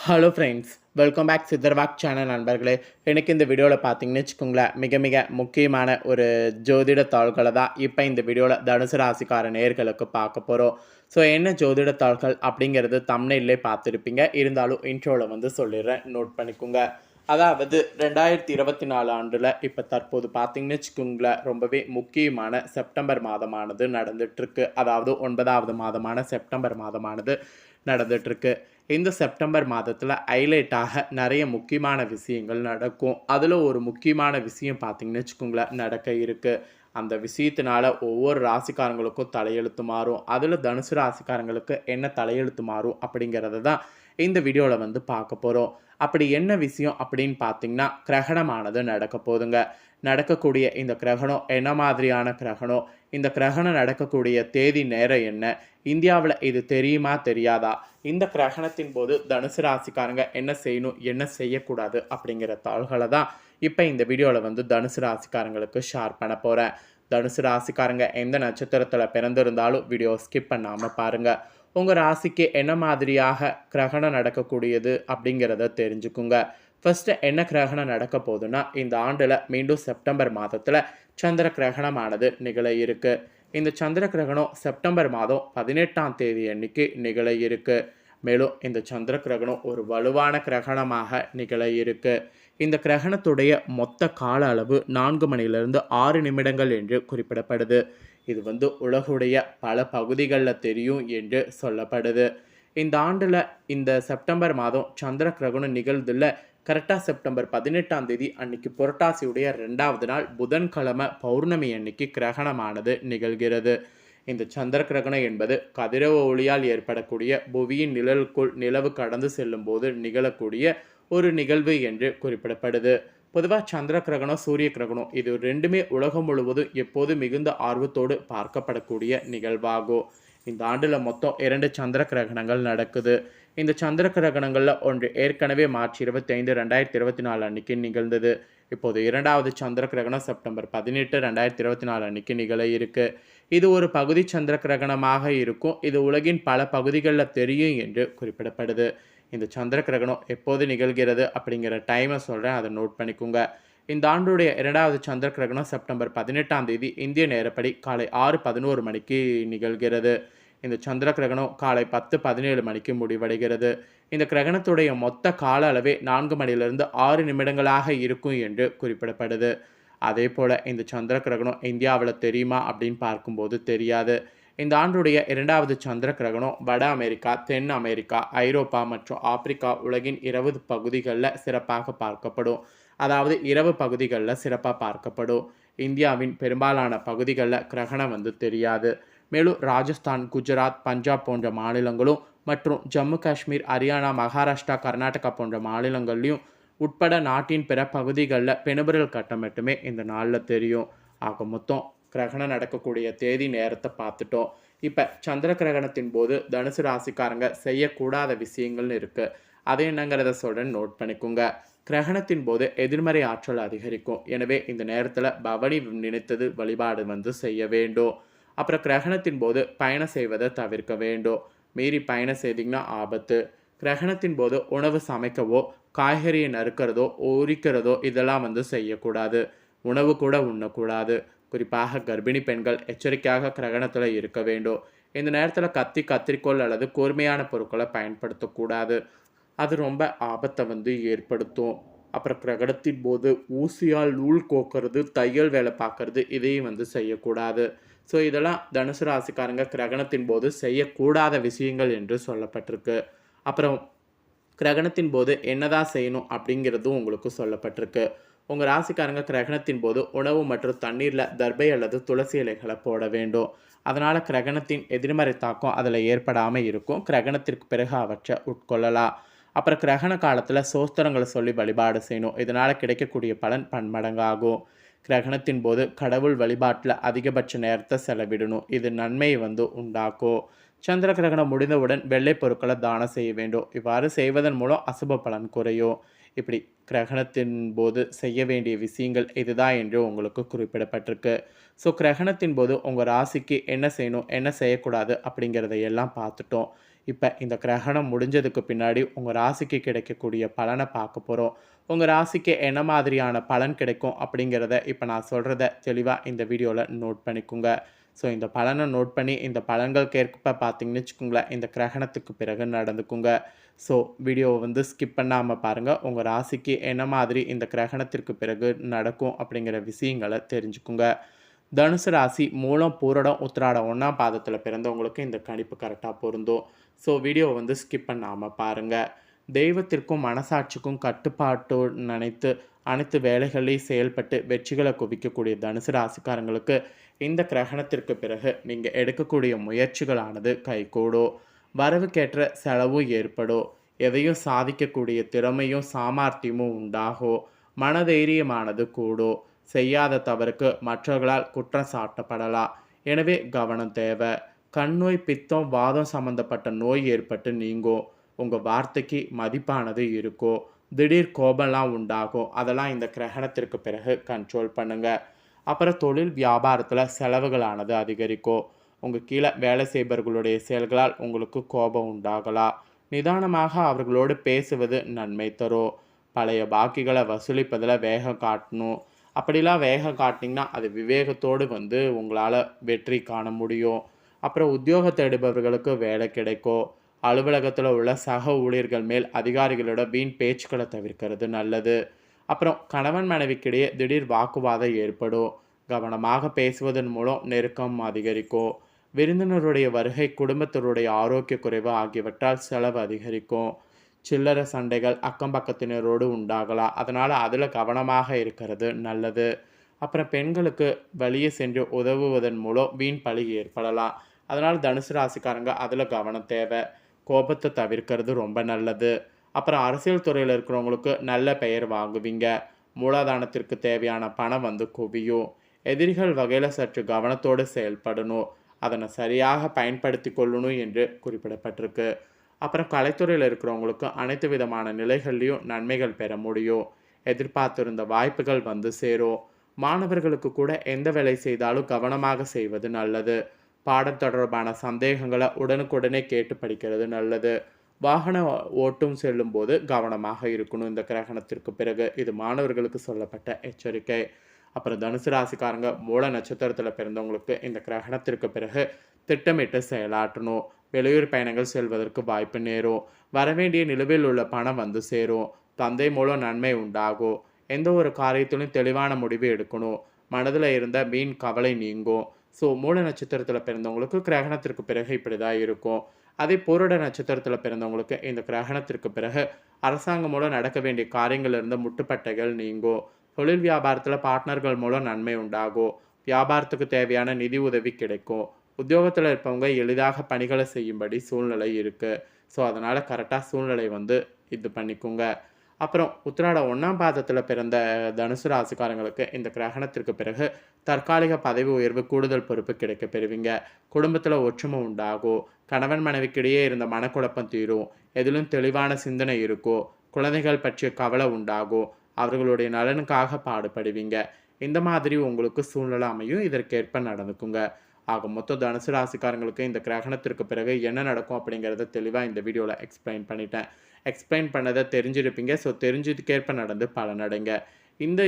Hello friends, welcome back Siddharvak channel நண்பர்களே. எனக்கு இந்த வீடியோவில் பார்த்தீங்கன்னு வச்சுக்கோங்களேன், மிக மிக முக்கியமான ஒரு ஜோதிட தாள்களை தான் இப்போ இந்த வீடியோவில் தனுசு ராசிக்கார நேயர்களுக்கு பார்க்க போகிறோம். ஸோ என்ன ஜோதிட தாள்கள் அப்படிங்கிறது தம்ப்நெயிலே பார்த்துருப்பீங்க. இருந்தாலும் இன்ட்ரோவில் சொல்லிடுறேன், நோட் பண்ணிக்கோங்க. அதாவது 2024 ஆண்டில் இப்போ தற்போது பார்த்தீங்கன்னு வச்சுக்கோங்களேன், ரொம்பவே முக்கியமான செப்டம்பர் மாதமானது நடந்துகிட்ருக்கு. அதாவது 9வது மாதமான செப்டம்பர் மாதமானது நடந்துகிட்ருக்கு. இந்த செப்டம்பர் மாதத்தில் ஹைலைட்டாக நிறைய முக்கியமான விஷயங்கள் நடக்கும். அதில் ஒரு முக்கியமான விஷயம் பார்த்தீங்கன்னு வச்சுக்கோங்களேன் நடக்க இருக்குது. அந்த விஷயத்தினால ஒவ்வொரு ராசிக்காரங்களுக்கும் தலையெழுத்து மாறும். அதில் தனுசு ராசிக்காரங்களுக்கு என்ன தலையெழுத்து மாறும் அப்படிங்கிறத தான் இந்த வீடியோவில் பார்க்க போகிறோம். அப்படி என்ன விஷயம் அப்படின்னு பார்த்தீங்கன்னா, கிரகணமானது நடக்க போதுங்க. நடக்கக்கூடிய இந்த கிரகணம் என்ன மாதிரியான கிரகணம், இந்த கிரகணம் நடக்கக்கூடிய தேதி நேரம் என்ன, இந்தியாவில் இது தெரியுமா தெரியாதா, இந்த கிரகணத்தின் போது தனுசு ராசிக்காரங்க என்ன செய்யணும் என்ன செய்யக்கூடாது அப்படிங்கிற தாள்களை தான் இப்போ இந்த வீடியோவில் தனுசு ராசிக்காரங்களுக்கு ஷேர் பண்ண போகிறேன். தனுசு ராசிக்காரங்க எந்த நட்சத்திரத்தில் பிறந்திருந்தாலும் வீடியோ ஸ்கிப் பண்ணாமல் பாருங்கள். உங்கள் ராசிக்கு என்ன மாதிரியாக கிரகணம் நடக்கக்கூடியது அப்படிங்கிறத தெரிஞ்சுக்குங்க. ஃபஸ்ட்டு என்ன கிரகணம் நடக்க போகுதுன்னா, இந்த ஆண்டில் மீண்டும் செப்டம்பர் மாதத்தில் சந்திர கிரகணமானது நிகழ இருக்கு. இந்த சந்திர கிரகணம் செப்டம்பர் மாதம் 18ஆம் தேதி அன்னைக்கு நிகழ இருக்கு. மேலும் இந்த சந்திர கிரகணம் ஒரு வலுவான கிரகணமாக நிகழ இருக்கு. இந்த கிரகணத்துடைய மொத்த கால அளவு 4 மணிலிருந்து 6 நிமிடங்கள் என்று குறிப்பிடப்படுது. இது உலகுடைய பல பகுதிகளில் தெரியும் என்று சொல்லப்படுது. இந்த ஆண்டில் இந்த செப்டம்பர் மாதம் சந்திர கிரகணம் நிகழ்துல கரெக்டாக செப்டம்பர் 18ஆம் தேதி அன்னைக்கு புரட்டாசியுடைய 2வது நாள் புதன்கிழமை பௌர்ணமி அன்னைக்கு கிரகணமானது நிகழ்கிறது. இந்த சந்திர கிரகணம் என்பது கதிரவ ஒளியால் ஏற்படக்கூடிய புவியின் நிழலுக்குள் நிலவு கடந்து செல்லும் போது நிகழக்கூடிய ஒரு நிகழ்வு என்று குறிப்பிடப்படுது. பொதுவாக சந்திர கிரகணம் சூரிய கிரகணம் இது ரெண்டுமே உலகம் முழுவதும் எப்போது மிகுந்த ஆர்வத்தோடு பார்க்கப்படக்கூடிய நிகழ்வாகும். இந்த ஆண்டில் மொத்தம் 2 சந்திர கிரகணங்கள் நடக்குது. இந்த சந்திர கிரகணங்களில் ஒன்று ஏற்கனவே மார்ச் 25, 2024 அன்னைக்கு நிகழ்ந்தது. இப்போது 2வது சந்திர கிரகணம் செப்டம்பர் 18, 2024 அன்னைக்கு நிகழ இருக்கு. இது ஒரு பகுதி சந்திர கிரகணமாக இருக்கும். இது உலகின் பல பகுதிகளில் தெரியும் என்று குறிப்பிடப்படுது. இந்த சந்திர கிரகணம் எப்போது நிகழ்கிறது அப்படிங்கிற டைமை சொல்கிறேன், அதை நோட் பண்ணிக்கோங்க. இந்த ஆண்டுடைய 2வது சந்திர கிரகணம் செப்டம்பர் 18ஆம் தேதி இந்திய நேரப்படி காலை 6:11 மணிக்கு நிகழ்கிறது. இந்த சந்திர கிரகணம் காலை 10:17 மணிக்கு முடிவடைகிறது. இந்த கிரகணத்துடைய மொத்த கால அளவே 4 மணிலிருந்து 6 நிமிடங்களாக இருக்கும் என்று குறிப்பிடப்படுது. அதே போல் இந்த சந்திர கிரகணம் இந்தியாவில் தெரியுமா அப்படின்னு பார்க்கும்போது தெரியாது. இந்த ஆண்டுடைய 2வது சந்திர கிரகணம் வட அமெரிக்கா, தென் அமெரிக்கா, ஐரோப்பா மற்றும் ஆப்பிரிக்கா உலகின் 20 பகுதிகளில் சிறப்பாக பார்க்கப்படும். அதாவது இரவு பகுதிகளில் சிறப்பாக பார்க்கப்படும். இந்தியாவின் பெரும்பாலான பகுதிகளில் கிரகணம் தெரியாது. மேலும் ராஜஸ்தான், குஜராத், பஞ்சாப் போன்ற மாநிலங்களும் மற்றும் ஜம்மு காஷ்மீர், ஹரியானா, மகாராஷ்டிரா, கர்நாடகா போன்ற மாநிலங்கள்லையும் உட்பட நாட்டின் பிற பகுதிகளில் பெனுபிரல் கட்டம் மட்டுமே இந்த நாளில் தெரியும். ஆக மொத்தம் கிரகணம் நடக்கக்கூடிய தேதி நேரத்தை பார்த்துட்டோம். இப்போ சந்திர கிரகணத்தின் போது தனுசு ராசிக்காரங்க செய்யக்கூடாத விஷயங்கள்னு இருக்குது. அது என்னங்கிறத சொல்கிறேன், நோட் பண்ணிக்கோங்க. கிரகணத்தின் போது எதிர்மறை ஆற்றல் அதிகரிக்கும். எனவே இந்த நேரத்தில் பவனி நினைத்தது வழிபாடு செய்ய வேண்டும். அப்புறம் கிரகணத்தின் போது பயணம் செய்வதை தவிர்க்க வேண்டும். மீறி பயணம் செய்திங்கன்னா ஆபத்து. கிரகணத்தின் போது உணவு சமைக்கவோ காய்கறியை நறுக்கிறதோ உரிக்கிறதோ இதெல்லாம் செய்யக்கூடாது. உணவு கூட உண்ணக்கூடாது. குறிப்பாக கர்ப்பிணி பெண்கள் எச்சரிக்கையாக கிரகணத்தில் இருக்க வேண்டும். இந்த நேரத்தில் கத்தி, கத்திரிக்கோள் அல்லது கூர்மையான பொருட்களை பயன்படுத்தக்கூடாது. அது ரொம்ப ஆபத்தை ஏற்படுத்தும். அப்புறம் கிரகணத்தின் போது ஊசியால் நூல் கோக்கிறது, தையல் வேலை பார்க்கறது இதையும் செய்யக்கூடாது. ஸோ இதெல்லாம் தனுசு ராசிக்காரங்க கிரகணத்தின் போது செய்யக்கூடாத விஷயங்கள் என்று சொல்லப்பட்டிருக்கு. அப்புறம் கிரகணத்தின் போது என்னதான் செய்யணும் அப்படிங்கிறதும் உங்களுக்கு சொல்லப்பட்டிருக்கு. உங்கள் ராசிக்காரங்க கிரகணத்தின் போது உணவு மற்றும் தண்ணீரில் தர்பை அல்லது துளசி இலைகளை போட வேண்டும். அதனால் கிரகணத்தின் எதிர்மறை தாக்கம் அதில் ஏற்படாமல் இருக்கும். கிரகணத்திற்கு பிறகு அவற்றை உட்கொள்ளலாம். அப்புறம் கிரகண காலத்தில் சோஸ்திரங்களை சொல்லி வழிபாடு செய்யணும். இதனால் கிடைக்கக்கூடிய பலன் பன்மடங்காகும். கிரகணத்தின் போது கடவுள் வழிபாட்டில் அதிகபட்ச நேரத்தை செலவிடணும். இது நன்மையை உண்டாக்கும். சந்திர கிரகணம் முடிந்தவுடன் வெள்ளை பொருட்களை தானம் செய்ய வேண்டும். இவ்வாறு செய்வதன் மூலம் அசுப பலன் குறையும். இப்படி கிரகணத்தின் போது செய்ய வேண்டிய விஷயங்கள் இதுதான் என்று உங்களுக்கு குறிப்பிடப்பட்டிருக்கு. ஸோ கிரகணத்தின் போது உங்கள் ராசிக்கு என்ன செய்யணும் என்ன செய்யக்கூடாது அப்படிங்கிறத எல்லாம் பார்த்துட்டோம். இப்போ இந்த கிரகணம் முடிஞ்சதுக்கு பின்னாடி உங்கள் ராசிக்கு கிடைக்கக்கூடிய பலனை பார்க்க போகிறோம். உங்கள் ராசிக்கு என்ன மாதிரியான பலன் கிடைக்கும் அப்படிங்கிறத இப்போ நான் சொல்கிறத தெளிவாக இந்த வீடியோவில் நோட் பண்ணிக்கோங்க. ஸோ இந்த பலனை நோட் பண்ணி இந்த பலன்களுக்கேற்ப பார்த்தீங்கன்னு வச்சுக்கோங்களேன், இந்த கிரகணத்துக்கு பிறகு நடந்துக்குங்க. ஸோ வீடியோவை ஸ்கிப் பண்ணாமல் பாருங்கள். உங்கள் ராசிக்கு என்ன மாதிரி இந்த கிரகணத்திற்கு பிறகு நடக்கும் அப்படிங்கிற விஷயங்களை தெரிஞ்சுக்குங்க. தனுசு ராசி மூலம், பூரடம், உத்திராடம் 1ஆம் பாதத்தில் பிறந்தவங்களுக்கு இந்த கணிப்பு கரெக்டாக பொருந்தும். ஸோ வீடியோவை ஸ்கிப் பண்ணாமல் பாருங்கள். தெய்வத்திற்கும் மனசாட்சிக்கும் கட்டுப்பாட்டு நினைத்து அனைத்து வேலைகளையும் செயல்பட்டு வெற்றிகளை குவிக்கக்கூடிய தனுசு ராசிக்காரங்களுக்கு இந்த கிரகணத்திற்கு பிறகு நீங்கள் எடுக்கக்கூடிய முயற்சிகளானது கைகூடும். வரவுக்கேற்ற செலவும் ஏற்படும். எதையும் சாதிக்கக்கூடிய திறமையும் சாமர்த்தியமும் உண்டாகும். மனதைரியமானது கூடும். செய்யாத தவறுக்கு மற்றவர்களால் குற்றம் சாட்டப்படலாம். எனவே கவனம் தேவை. கண்ணோய், பித்தம், வாதம் சம்பந்தப்பட்ட நோய் ஏற்பட்டு நீங்கும். உங்கள் வார்த்தைக்கு மதிப்பானது இருக்கும். திடீர் கோபம்லாம் உண்டாகும். அதெல்லாம் இந்த கிரகணத்திற்கு பிறகு கண்ட்ரோல் பண்ணுங்கள். அப்புறம் தொழில் வியாபாரத்தில் செலவுகளானது அதிகரிக்கும். உங்கள் கீழே வேலை செய்பவர்களுடைய செயல்களால் உங்களுக்கு கோபம் உண்டாகலாம். நிதானமாக அவர்களோடு பேசுவது நன்மை தரும். பழைய பாக்கிகளை வசூலிப்பதில் வேகம் காட்டணும். அப்படிலாம் வேகம் காட்டினீங்கன்னா அது விவேகத்தோடு உங்களால் வெற்றி காண முடியும். அப்புறம் உத்தியோகம் தேடுபவர்களுக்கு வேலை கிடைக்கும். அலுவலகத்தில் உள்ள சக ஊழியர்கள் மேல் அதிகாரிகளோட வீண் பேச்சுக்களை தவிர்க்கிறது நல்லது. அப்புறம் கணவன் மனைவிக்கிடையே திடீர் வாக்குவாதம் ஏற்படும். கவனமாக பேசுவதன் மூலம் நெருக்கம் அதிகரிக்கும். விருந்தினருடைய வருகை, குடும்பத்தினருடைய ஆரோக்கிய குறைவு ஆகியவற்றால் செலவு அதிகரிக்கும். சில்லறை சண்டைகள் அக்கம் பக்கத்தினரோடு உண்டாகலாம். அதனால் அதில் கவனமாக இருக்கிறது நல்லது. அப்புறம் பெண்களுக்கு வெளியே சென்று உதவுவதன் மூலம் வீண் பழி ஏற்படலாம். அதனால் தனுசு ராசிக்காரங்க அதில் கவனம் தேவை. கோபத்தை தவிர்க்கிறது ரொம்ப நல்லது. அப்புறம் அரசியல் துறையில் இருக்கிறவங்களுக்கு நல்ல பெயர் வாங்குவீங்க. மூலதனத்திற்கு தேவையான பணம் குவியும். எதிரிகள் வகையில் சற்று கவனத்தோடு செயல்படணும். அதனை சரியாக பயன்படுத்தி கொள்ளணும் என்று குறிப்பிடப்பட்டிருக்கு. அப்புறம் கலைத்துறையில் இருக்கிறவங்களுக்கு அனைத்து விதமான நிலைகள்லையும் நன்மைகள் பெற முடியும். எதிர்பார்த்திருந்த வாய்ப்புகள் சேரும். மாணவர்களுக்கு கூட எந்த வேலை செய்தாலும் கவனமாக செய்வது நல்லது. பாடம் தொடர்பான சந்தேகங்களை உடனுக்குடனே கேட்டு படிக்கிறது நல்லது. வாகனம் ஓட்டும் செல்லும் போது கவனமாக இருக்கணும் இந்த கிரகணத்திற்கு பிறகு. இது மாணவர்களுக்கு சொல்லப்பட்ட எச்சரிக்கை. அப்புறம் தனுசு ராசிக்காரங்க மூல நட்சத்திரத்தில் பிறந்தவங்களுக்கு இந்த கிரகணத்திற்கு பிறகு திட்டமிட்டு செயலாற்றணும். வெளியூர் பயணங்கள் செல்வதற்கு வாய்ப்பு நேரும். வரவேண்டிய நிலுவையில் உள்ள பணம் சேரும். தந்தை மூலம் நன்மை உண்டாகும். எந்த ஒரு காரியத்திலும் தெளிவான முடிவு எடுக்கணும். மனதில் இருந்த வீண் கவலை நீங்கும். ஸோ மூல நட்சத்திரத்தில் பிறந்தவங்களுக்கு கிரகணத்திற்கு பிறகு இப்படி தான் இருக்கும். அதே பூரட நட்சத்திரத்தில் பிறந்தவங்களுக்கு இந்த கிரகணத்திற்கு பிறகு அரசாங்கம் மூலம் நடக்க வேண்டிய காரியங்கள் இருந்த முட்டுப்பட்டைகள் நீங்கும். தொழில் வியாபாரத்தில் பார்ட்னர்கள் மூலம் நன்மை உண்டாகும். வியாபாரத்துக்கு தேவையான நிதி உதவி கிடைக்கும். உத்தியோகத்தில் இருப்பவங்க எளிதாக பணிகளை செய்யும்படி சூழ்நிலை இருக்குது. ஸோ அதனால் கரெக்டாக சூழ்நிலை இது பண்ணிக்கோங்க. அப்புறம் உத்திராடம் 1ஆம் பாதத்தில் பிறந்த தனுசு ராசிக்காரங்களுக்கு இந்த கிரகணத்திற்கு பிறகு தற்காலிக பதவி உயர்வு, கூடுதல் பொறுப்பு கிடைக்க பெறுவீங்க. குடும்பத்தில் ஒற்றுமை உண்டாகும். கணவன் மனைவிக்கிடையே இருந்த மனக்குழப்பம் தீரும். எதிலும் தெளிவான சிந்தனை இருக்கும். குழந்தைகள் பற்றிய கவலை உண்டாகும். அவர்களுடைய நலனுக்காக பாடுபடுவீங்க. இந்த மாதிரி உங்களுக்கு சூழ்நிலை அமையும். இதற்கேற்ப நடந்துக்குங்க. ஆக மொத்தம் தனுசு ராசிக்காரங்களுக்கு இந்த கிரகணத்திற்கு பிறகு என்ன நடக்கும் அப்படிங்கிறத தெளிவாக இந்த வீடியோவில் எக்ஸ்பிளைன் பண்ணிட்டேன். எக்ஸ்பிளைன் பண்ணதை தெரிஞ்சிருப்பீங்க. ஸோ தெரிஞ்சதுக்கேற்ப நடந்து பலனடைங்க. இந்த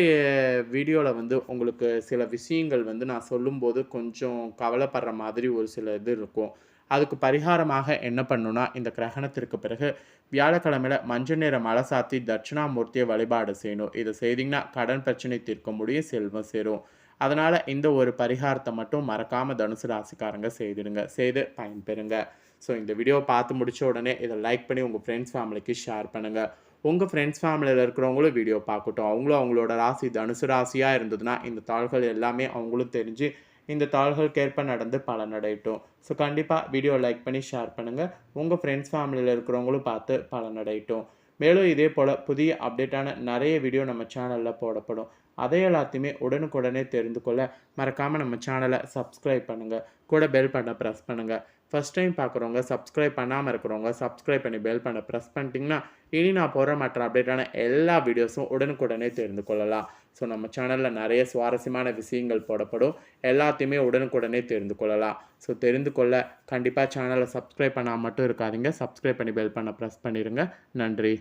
வீடியோவில் உங்களுக்கு சில விஷயங்கள் நான் சொல்லும்போது கொஞ்சம் கவலைப்படுற மாதிரி ஒரு சில இது இருக்கும். அதுக்கு பரிகாரமாக என்ன பண்ணுன்னா, இந்த கிரகணத்திற்கு பிறகு வியாழக்கிழமையில் மஞ்சள் நிற மலை சாத்தி தட்சிணாமூர்த்தியை வழிபாடு செய்யணும். இதை செய்திங்கன்னா கடன் பிரச்சனை தீர்க்க முடியும், செல்வம் சேரும். அதனால் இந்த ஒரு பரிகாரத்தை மட்டும் மறக்காமல் தனுசு ராசிக்காரங்க செய்திடுங்க. செய்து பயன்பெறுங்க. ஸோ இந்த வீடியோவை பார்த்து முடித்த உடனே இதை லைக் பண்ணி உங்கள் ஃப்ரெண்ட்ஸ் ஃபேமிலிக்கு ஷேர் பண்ணுங்கள். உங்கள் ஃப்ரெண்ட்ஸ் ஃபேமிலியில் இருக்கிறவங்களும் வீடியோ பார்க்கட்டும். அவங்களும் அவங்களோட ராசி தனுசு ராசியாக இருந்ததுன்னா இந்த தாள்கள் எல்லாமே அவங்களும் தெரிஞ்சு இந்த தாள்களுக்கேற்ப நடந்து பலனடையட்டும். ஸோ கண்டிப்பாக வீடியோ லைக் பண்ணி ஷேர் பண்ணுங்கள். உங்கள் ஃப்ரெண்ட்ஸ் ஃபேமிலியில் இருக்கிறவங்களும் பார்த்து பலனடையட்டும். மேலும் இதே போல் புதிய அப்டேட்டான நிறைய வீடியோ நம்ம சேனலில் போடப்படும். அதை எல்லாத்தையுமே உடனுக்குடனே தெரிந்து கொள்ள மறக்காமல் நம்ம சேனலை சப்ஸ்கிரைப் பண்ணுங்கள். கூட பெல் பட்டனை ப்ரெஸ் பண்ணுங்கள். ஃபஸ்ட் டைம் பார்க்குறவங்க, சப்ஸ்கிரைப் பண்ணாம இருக்கிறவங்க, சப்ஸ்கிரைப் பண்ணி பெல் பண்ண ப்ரெஸ் பண்ணிட்டீங்கன்னா, இனி நான் போடுற மற்ற அப்டேட்டான எல்லா வீடியோஸும் உடனுக்குடனே தெரிந்து கொள்ளலாம். ஸோ நம்ம சேனலில் நிறைய சுவாரஸ்யமான விஷயங்கள் போடப்படும். எல்லாத்தையுமே உடனுக்குடனே தெரிந்து கொள்ளலாம். ஸோ தெரிந்து கொள்ள கண்டிப்பாக சேனலை சப்ஸ்கிரைப் பண்ணால் மட்டும் இருக்காதீங்க. சப்ஸ்கிரைப் பண்ணி பெல் பண்ண ப்ரெஸ் பண்ணிடுங்க. நன்றி.